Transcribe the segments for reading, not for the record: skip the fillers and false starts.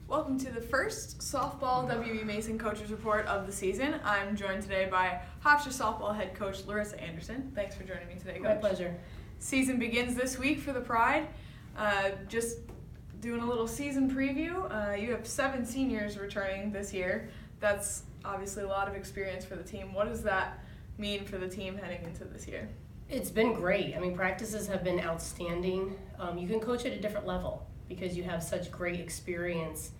Welcome to the first softball WB Mason Coaches Report of the season. I'm joined today by Hofstra softball head coach Larissa Anderson. Thanks for joining me today, Coach. My pleasure. Season begins this week for the Pride. Just doing a little season preview. You have 7 seniors returning this year. That's obviously a lot of experience for the team. What does that mean for the team heading into this year? It's been great. I mean, practices have been outstanding. You can coach at a different level because you have such great experience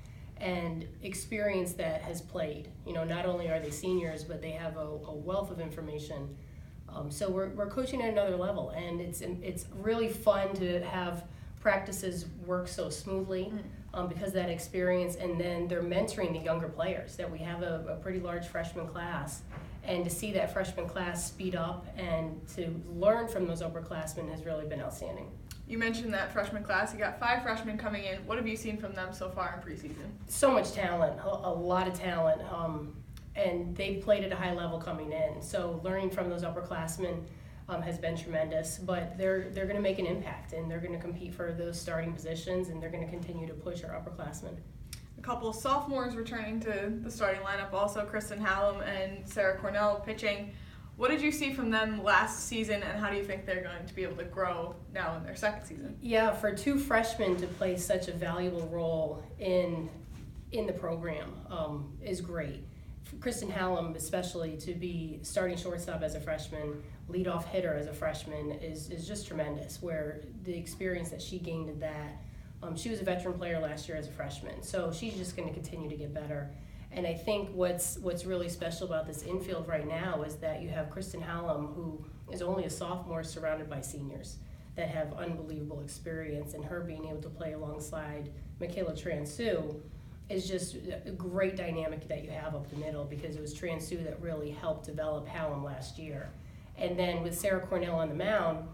and experience that has played. You know, not only are they seniors, but they have a wealth of information. So we're coaching at another level, and it's really fun to have practices work so smoothly because of that experience, and then they're mentoring the younger players. That we have a pretty large freshman class, and to see that freshman class speed up and to learn from those upperclassmen has really been outstanding. You mentioned that freshman class. You got 5 freshmen coming in. What have you seen from them so far in preseason? So much talent, a lot of talent, and they played at a high level coming in. So learning from those upperclassmen has been tremendous. But they're going to make an impact, and they're going to compete for those starting positions, and they're going to continue to push our upperclassmen. A couple of sophomores returning to the starting lineup, also Kristen Hallam and Sarah Cornell pitching. What did you see from them last season, and how do you think they're going to be able to grow now in their second season? Yeah, for 2 freshmen to play such a valuable role in the program is great. For Kristen Hallam, especially, to be starting shortstop as a freshman, leadoff hitter as a freshman is just tremendous, where the experience that she gained in that. She was a veteran player last year as a freshman, so she's just going to continue to get better. And I think what's really special about this infield right now is that you have Kristen Hallam, who is only a sophomore, surrounded by seniors that have unbelievable experience, and her being able to play alongside Mikayla Tou is just a great dynamic that you have up the middle, because it was Tou that really helped develop Hallam last year. And then with Sarah Cornell on the mound,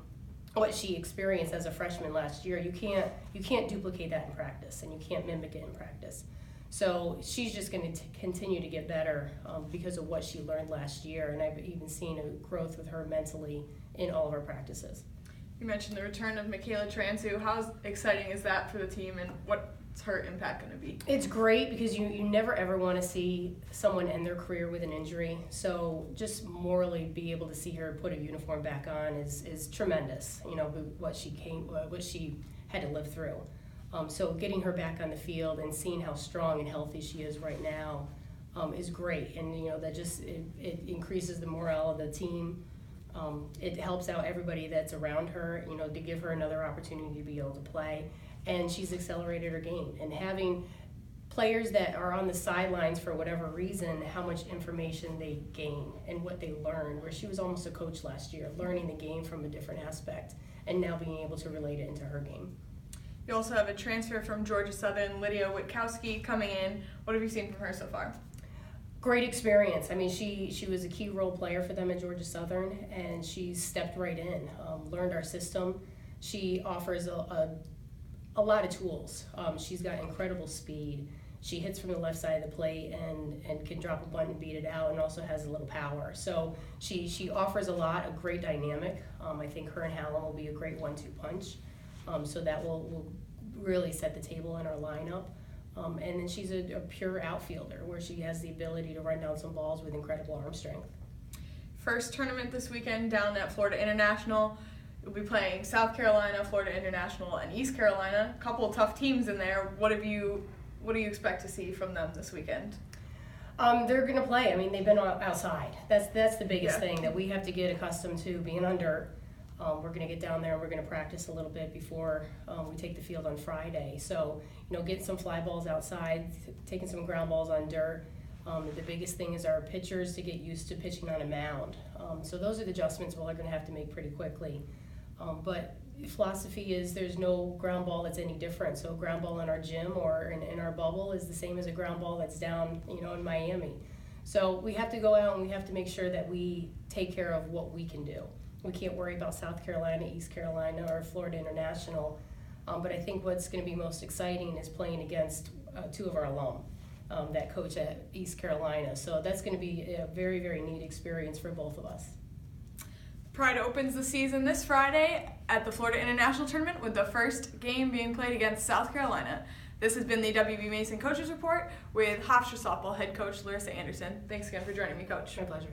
what she experienced as a freshman last year, you can't duplicate that in practice, and you can't mimic it in practice. So she's just going to continue to get better because of what she learned last year, and I've even seen a growth with her mentally in all of our practices. You mentioned the return of Mikayla Tou. How exciting is that for the team, and what's her impact going to be? It's great because you never ever want to see someone end their career with an injury. So just morally be able to see her put a uniform back on is tremendous. You know, what she had to live through. So getting her back on the field and seeing how strong and healthy she is right now is great. And you know, that just it increases the morale of the team. It helps out everybody that's around her, you know, to give her another opportunity to be able to play. And she's accelerated her game. And having players that are on the sidelines for whatever reason, how much information they gain and what they learn, where she was almost a coach last year, learning the game from a different aspect and now being able to relate it into her game. You also have a transfer from Georgia Southern, Lydia Witkowski, coming in. What have you seen from her so far? Great experience. I mean, she was a key role player for them at Georgia Southern, and she stepped right in, learned our system. She offers a lot of tools. She's got incredible speed. She hits from the left side of the plate and can drop a bunt and beat it out, and also has a little power. So she offers a lot, a great dynamic. I think her and Hallam will be a great 1-2 punch. So that will really set the table in our lineup. And then she's a pure outfielder, where she has the ability to run down some balls with incredible arm strength. First tournament this weekend down at Florida International. You'll be playing South Carolina, Florida International, and East Carolina. A couple of tough teams in there. What do you expect to see from them this weekend? They're going to play. I mean, they've been outside. That's the biggest thing that we have to get accustomed to, being on dirt. We're going to get down there and we're going to practice a little bit before we take the field on Friday. So, you know, getting some fly balls outside, taking some ground balls on dirt. The biggest thing is our pitchers to get used to pitching on a mound. So those are the adjustments we're going to have to make pretty quickly. But the philosophy is there's no ground ball that's any different. So a ground ball in our gym or in our bubble is the same as a ground ball that's down, you know, in Miami. So we have to go out and we have to make sure that we take care of what we can do. We can't worry about South Carolina, East Carolina, or Florida International. But I think what's going to be most exciting is playing against 2 of our alum that coach at East Carolina. So that's going to be a very, very neat experience for both of us. Pride opens the season this Friday at the Florida International Tournament with the first game being played against South Carolina. This has been the WB Mason Coaches Report with Hofstra softball head coach Larissa Anderson. Thanks again for joining me, Coach. My pleasure.